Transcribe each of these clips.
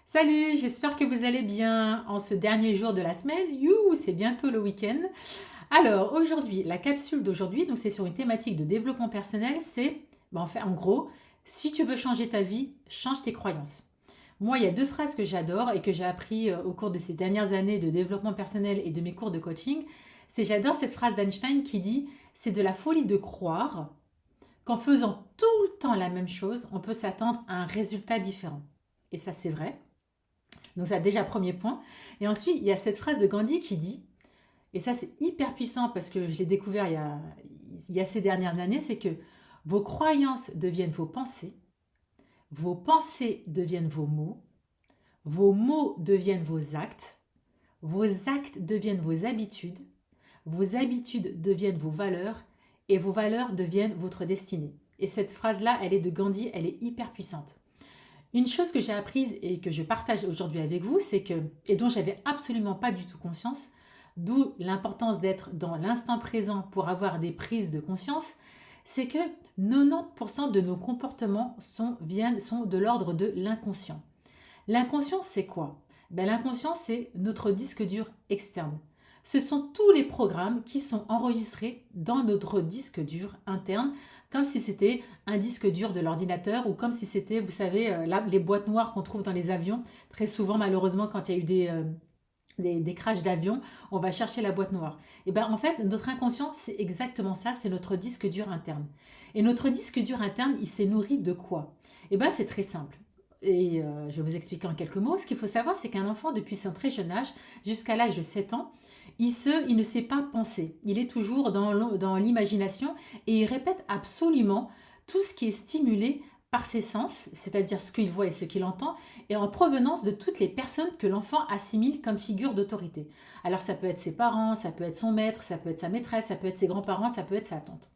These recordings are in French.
Salut, j'espère que vous allez bien en ce dernier jour de la semaine. You, c'est bientôt le week-end. Alors aujourd'hui, la capsule d'aujourd'hui, donc c'est sur une thématique de développement personnel, c'est, en gros, si tu veux changer ta vie, change tes croyances. Moi, il y a deux phrases que j'adore et que j'ai appris au cours de ces dernières années de développement personnel et de mes cours de coaching. J'adore cette phrase d'Einstein qui dit, c'est de la folie de croire qu'en faisant tout le temps la même chose, on peut s'attendre à un résultat différent. Et ça, c'est vrai. Donc ça, déjà, premier point. Et ensuite, il y a cette phrase de Gandhi qui dit, et ça c'est hyper puissant parce que je l'ai découvert il y a ces dernières années, c'est que vos croyances deviennent vos pensées deviennent vos mots deviennent vos actes deviennent vos habitudes deviennent et vos valeurs deviennent votre destinée. Et cette phrase-là, elle est de Gandhi, elle est hyper puissante. Une chose que j'ai apprise et que je partage aujourd'hui avec vous, c'est que, et dont j'avais absolument pas du tout conscience, d'où l'importance d'être dans l'instant présent pour avoir des prises de conscience, c'est que 90% de nos comportements sont de l'ordre de l'inconscient. L'inconscient, c'est quoi? L'inconscient, c'est notre disque dur externe. Ce sont tous les programmes qui sont enregistrés dans notre disque dur interne, comme si c'était un disque dur de l'ordinateur ou comme si c'était, vous savez, les boîtes noires qu'on trouve dans les avions. Très souvent, malheureusement, quand il y a eu des crashs d'avion, on va chercher la boîte noire. Et bien, en fait, notre inconscient, c'est exactement ça, c'est notre disque dur interne. Et notre disque dur interne, il s'est nourri de quoi? Et bien, c'est très simple. Et je vais vous expliquer en quelques mots. Ce qu'il faut savoir, c'est qu'un enfant, depuis son très jeune âge, jusqu'à l'âge de 7 ans, il ne sait pas penser. Il est toujours dans l'imagination et il répète absolument tout ce qui est stimulé par ses sens, c'est-à-dire ce qu'il voit et ce qu'il entend, et en provenance de toutes les personnes que l'enfant assimile comme figure d'autorité. Alors ça peut être ses parents, ça peut être son maître, ça peut être sa maîtresse, ça peut être ses grands-parents, ça peut être sa tante.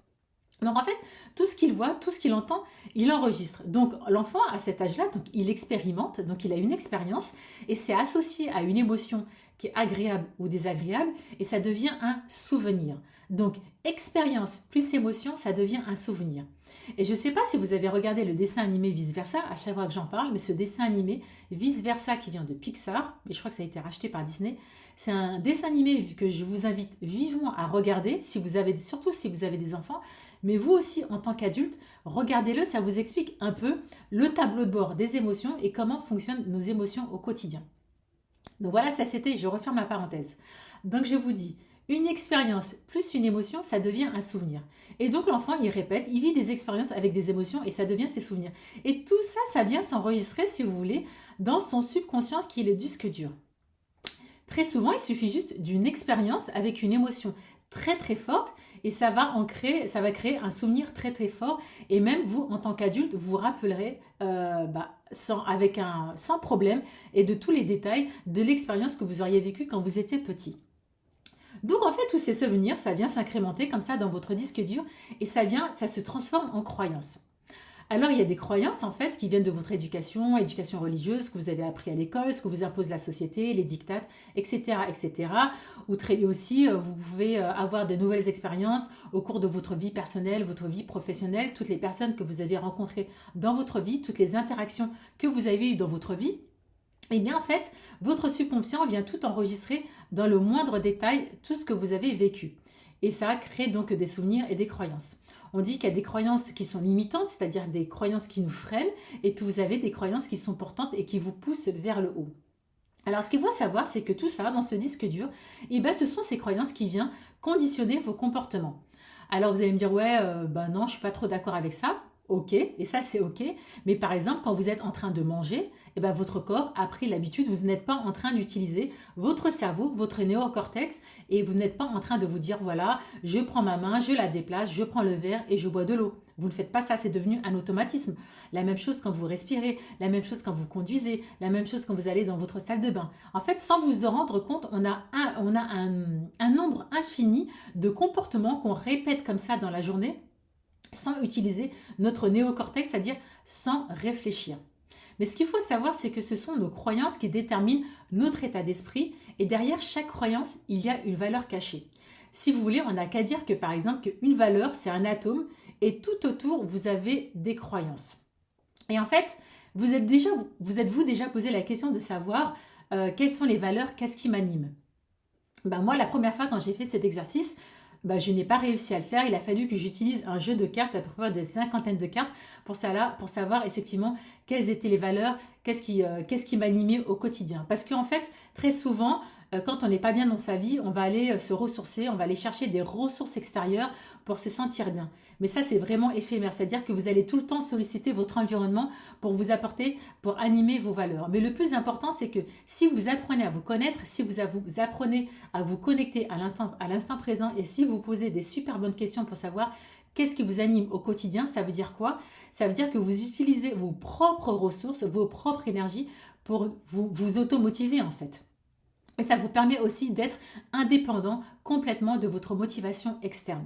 Donc en fait, tout ce qu'il voit, tout ce qu'il entend, il enregistre. Donc l'enfant à cet âge-là, donc il expérimente, donc il a une expérience et c'est associé à une émotion qui est agréable ou désagréable et ça devient un souvenir. Donc expérience plus émotion, ça devient un souvenir. Et je ne sais pas si vous avez regardé le dessin animé Vice Versa à chaque fois que j'en parle, mais ce dessin animé Vice Versa qui vient de Pixar, et je crois que ça a été racheté par Disney, c'est un dessin animé que je vous invite vivement à regarder, surtout si vous avez des enfants, mais vous aussi en tant qu'adulte, regardez-le, ça vous explique un peu le tableau de bord des émotions et comment fonctionnent nos émotions au quotidien. Donc voilà, ça c'était, je referme la parenthèse. Donc je vous dis, une expérience plus une émotion, ça devient un souvenir. Et donc l'enfant, il répète, il vit des expériences avec des émotions et ça devient ses souvenirs. Et tout ça, ça vient s'enregistrer, si vous voulez, dans son subconscient qui est le disque dur. Très souvent, il suffit juste d'une expérience avec une émotion très très forte et ça va créer un souvenir très très fort. Et même vous, en tant qu'adulte, vous vous rappellerez sans problème et de tous les détails de l'expérience que vous auriez vécue quand vous étiez petit. Donc en fait, tous ces souvenirs, ça vient s'incrémenter comme ça dans votre disque dur et ça se transforme en croyances. Alors, il y a des croyances, en fait, qui viennent de votre éducation religieuse, que vous avez appris à l'école, ce que vous impose la société, les dictates, etc., etc. Ou très aussi, vous pouvez avoir de nouvelles expériences au cours de votre vie personnelle, votre vie professionnelle, toutes les personnes que vous avez rencontrées dans votre vie, toutes les interactions que vous avez eues dans votre vie. Eh bien, en fait, votre subconscient vient tout enregistrer dans le moindre détail, tout ce que vous avez vécu. Et ça crée donc des souvenirs et des croyances. On dit qu'il y a des croyances qui sont limitantes, c'est-à-dire des croyances qui nous freinent, et puis vous avez des croyances qui sont portantes et qui vous poussent vers le haut. Alors, ce qu'il faut savoir, c'est que tout ça, dans ce disque dur, ce sont ces croyances qui viennent conditionner vos comportements. Alors, vous allez me dire, ouais, non, je suis pas trop d'accord avec ça. Ok, et ça c'est ok, mais par exemple quand vous êtes en train de manger, votre corps a pris l'habitude, vous n'êtes pas en train d'utiliser votre cerveau, votre néocortex, et vous n'êtes pas en train de vous dire voilà, je prends ma main, je la déplace, je prends le verre et je bois de l'eau. Vous ne faites pas ça, c'est devenu un automatisme. La même chose quand vous respirez, la même chose quand vous conduisez, la même chose quand vous allez dans votre salle de bain. En fait, sans vous en rendre compte, on a un nombre infini de comportements qu'on répète comme ça dans la journée sans utiliser notre néocortex, c'est-à-dire sans réfléchir. Mais ce qu'il faut savoir, c'est que ce sont nos croyances qui déterminent notre état d'esprit et derrière chaque croyance, il y a une valeur cachée. Si vous voulez, on n'a qu'à dire que par exemple, qu'une valeur, c'est un atome et tout autour, vous avez des croyances. Et en fait, Vous êtes-vous déjà posé la question de savoir quelles sont les valeurs, qu'est-ce qui m'anime? Ben moi, la première fois quand j'ai fait cet exercice, ben, je n'ai pas réussi à le faire. Il a fallu que j'utilise un jeu de cartes, à peu près de cinquantaine de cartes, pour savoir effectivement quelles étaient les valeurs, qu'est-ce qui m'animait au quotidien. Parce qu'en fait, très souvent, quand on n'est pas bien dans sa vie, on va aller se ressourcer, on va aller chercher des ressources extérieures pour se sentir bien. Mais ça, c'est vraiment éphémère. C'est-à-dire que vous allez tout le temps solliciter votre environnement pour vous apporter, pour animer vos valeurs. Mais le plus important, c'est que si vous apprenez à vous connaître, si vous apprenez à vous connecter à l'instant présent et si vous posez des super bonnes questions pour savoir qu'est-ce qui vous anime au quotidien, ça veut dire quoi? Ça veut dire que vous utilisez vos propres ressources, vos propres énergies pour vous automotiver en fait. Et ça vous permet aussi d'être indépendant complètement de votre motivation externe.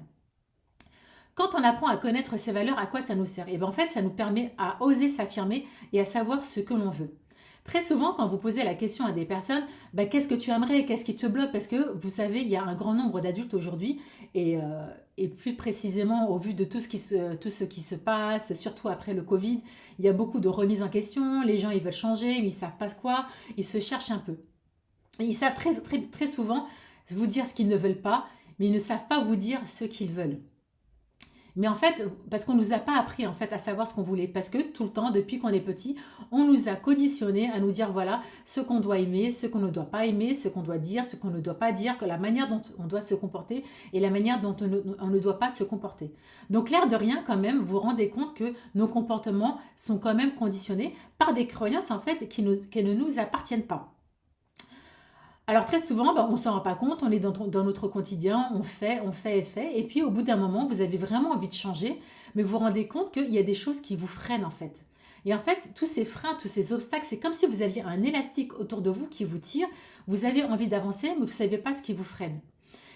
Quand on apprend à connaître ses valeurs, à quoi ça nous sert? Et bien en fait, ça nous permet à oser s'affirmer et à savoir ce que l'on veut. Très souvent, quand vous posez la question à des personnes, bah, qu'est-ce que tu aimerais, qu'est-ce qui te bloque? Parce que vous savez, il y a un grand nombre d'adultes aujourd'hui, et plus précisément au vu de tout ce qui se passe, surtout après le Covid, il y a beaucoup de remises en question, les gens ils veulent changer, mais ils ne savent pas quoi, ils se cherchent un peu. Et ils savent très souvent vous dire ce qu'ils ne veulent pas, mais ils ne savent pas vous dire ce qu'ils veulent. Mais en fait, parce qu'on ne nous a pas appris en fait à savoir ce qu'on voulait, parce que tout le temps, depuis qu'on est petit, on nous a conditionné à nous dire voilà ce qu'on doit aimer, ce qu'on ne doit pas aimer, ce qu'on doit dire, ce qu'on ne doit pas dire, que la manière dont on doit se comporter et la manière dont on ne doit pas se comporter. Donc l'air de rien quand même, vous vous rendez compte que nos comportements sont quand même conditionnés par des croyances en fait qui ne nous appartiennent pas. Alors très souvent, on ne s'en rend pas compte, on est dans notre quotidien, et puis au bout d'un moment, vous avez vraiment envie de changer, mais vous vous rendez compte qu'il y a des choses qui vous freinent en fait. Et en fait, tous ces freins, tous ces obstacles, c'est comme si vous aviez un élastique autour de vous qui vous tire, vous avez envie d'avancer, mais vous ne savez pas ce qui vous freine.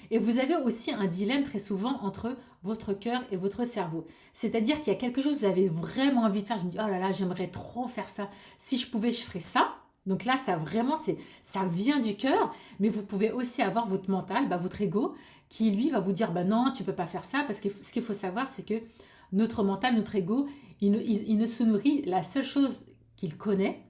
Et vous avez aussi un dilemme très souvent entre votre cœur et votre cerveau. C'est-à-dire qu'il y a quelque chose que vous avez vraiment envie de faire, je me dis, oh là là, j'aimerais trop faire ça, si je pouvais, je ferais ça. Donc là, ça vraiment, ça vient du cœur, mais vous pouvez aussi avoir votre mental, votre ego, qui lui va vous dire, non, tu ne peux pas faire ça, parce que ce qu'il faut savoir, c'est que notre mental, notre ego, il ne se nourrit, la seule chose qu'il connaît,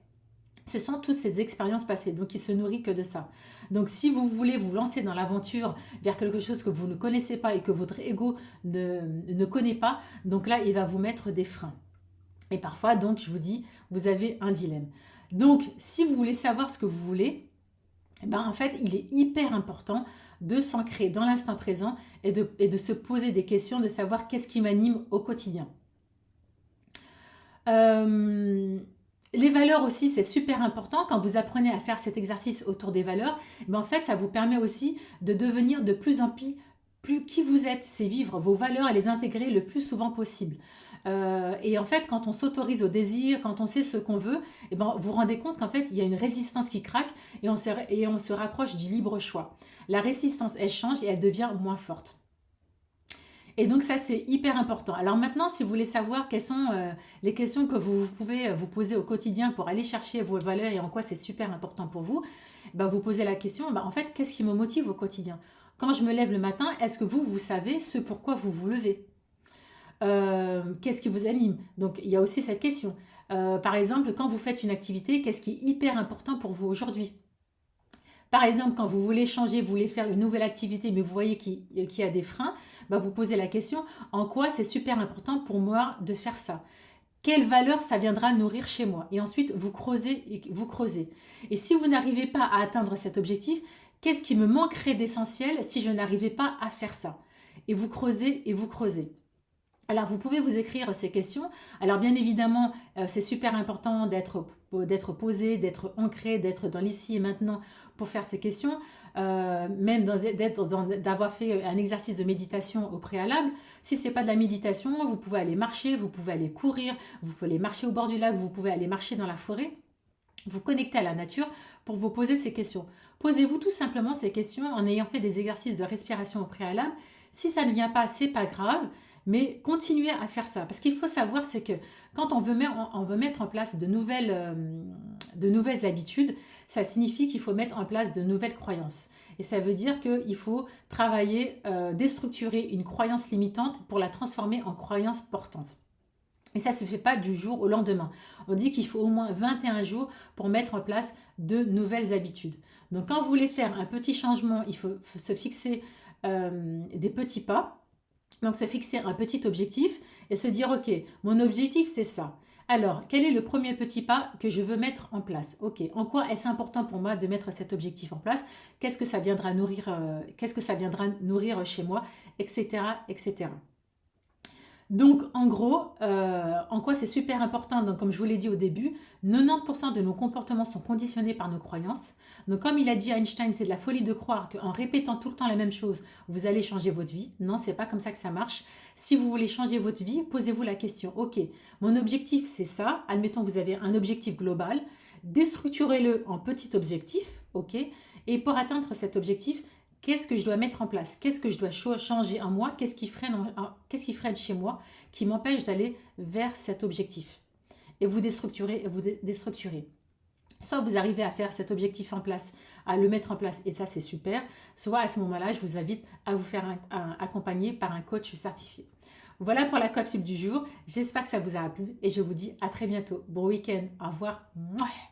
ce sont toutes ces expériences passées, donc il se nourrit que de ça. Donc si vous voulez vous lancer dans l'aventure vers quelque chose que vous ne connaissez pas et que votre ego ne connaît pas, donc là, il va vous mettre des freins. Et parfois, donc, je vous dis, vous avez un dilemme. Donc, si vous voulez savoir ce que vous voulez, en fait, il est hyper important de s'ancrer dans l'instant présent et de se poser des questions, de savoir qu'est-ce qui m'anime au quotidien. Les valeurs aussi, c'est super important. Quand vous apprenez à faire cet exercice autour des valeurs, en fait, ça vous permet aussi de devenir de plus en plus qui vous êtes. C'est vivre vos valeurs et les intégrer le plus souvent possible. Et en fait, quand on s'autorise au désir, quand on sait ce qu'on veut, vous vous rendez compte qu'en fait, il y a une résistance qui craque et on se rapproche du libre choix. La résistance, elle change et elle devient moins forte. Et donc ça, c'est hyper important. Alors maintenant, si vous voulez savoir quelles sont les questions que vous pouvez vous poser au quotidien pour aller chercher vos valeurs et en quoi c'est super important pour vous, vous posez la question, en fait, qu'est-ce qui me motive au quotidien? Quand je me lève le matin, est-ce que vous savez ce pourquoi vous vous levez? Qu'est-ce qui vous anime? Donc il y a aussi cette question. Par exemple, quand vous faites une activité, qu'est-ce qui est hyper important pour vous aujourd'hui? Par exemple, quand vous voulez changer, vous voulez faire une nouvelle activité, mais vous voyez qu'il y a des freins, vous posez la question, en quoi c'est super important pour moi de faire ça? Quelle valeur ça viendra nourrir chez moi? Et ensuite, vous creusez et vous creusez. Et si vous n'arrivez pas à atteindre cet objectif, qu'est-ce qui me manquerait d'essentiel si je n'arrivais pas à faire ça? Et vous creusez et vous creusez. Alors, vous pouvez vous écrire ces questions. Alors, bien évidemment, c'est super important d'être posé, d'être ancré, d'être dans l'ici et maintenant pour faire ces questions, même d'avoir fait un exercice de méditation au préalable. Si ce n'est pas de la méditation, vous pouvez aller marcher, vous pouvez aller courir, vous pouvez aller marcher au bord du lac, vous pouvez aller marcher dans la forêt, vous connecter à la nature pour vous poser ces questions. Posez-vous tout simplement ces questions en ayant fait des exercices de respiration au préalable. Si ça ne vient pas, c'est pas grave. Mais continuez à faire ça. Parce qu'il faut savoir, c'est que quand on veut mettre en place de nouvelles habitudes, ça signifie qu'il faut mettre en place de nouvelles croyances. Et ça veut dire qu'il faut travailler, déstructurer une croyance limitante pour la transformer en croyance portante. Et ça ne se fait pas du jour au lendemain. On dit qu'il faut au moins 21 jours pour mettre en place de nouvelles habitudes. Donc quand vous voulez faire un petit changement, il faut se fixer des petits pas. Donc se fixer un petit objectif et se dire, ok, mon objectif c'est ça. Alors, quel est le premier petit pas que je veux mettre en place? Ok, en quoi est-ce important pour moi de mettre cet objectif en place? Qu'est-ce que ça viendra nourrir, chez moi, etc., etc. Donc, en gros, en quoi c'est super important, donc, comme je vous l'ai dit au début, 90% de nos comportements sont conditionnés par nos croyances. Donc, comme il a dit Einstein, c'est de la folie de croire qu'en répétant tout le temps la même chose, vous allez changer votre vie. Non, c'est pas comme ça que ça marche. Si vous voulez changer votre vie, posez-vous la question. Ok, mon objectif, c'est ça. Admettons, vous avez un objectif global. Déstructurez-le en petits objectifs. Ok, et pour atteindre cet objectif, qu'est-ce que je dois mettre en place? Qu'est-ce que je dois changer en moi? Qu'est-ce qui freine chez moi qui m'empêche d'aller vers cet objectif? Et vous déstructurez, Soit vous arrivez à faire cet objectif en place, à le mettre en place, et ça c'est super. Soit à ce moment-là, je vous invite à vous faire accompagner par un coach certifié. Voilà pour la capsule du jour. J'espère que ça vous a plu et je vous dis à très bientôt. Bon week-end. Au revoir. Mouah.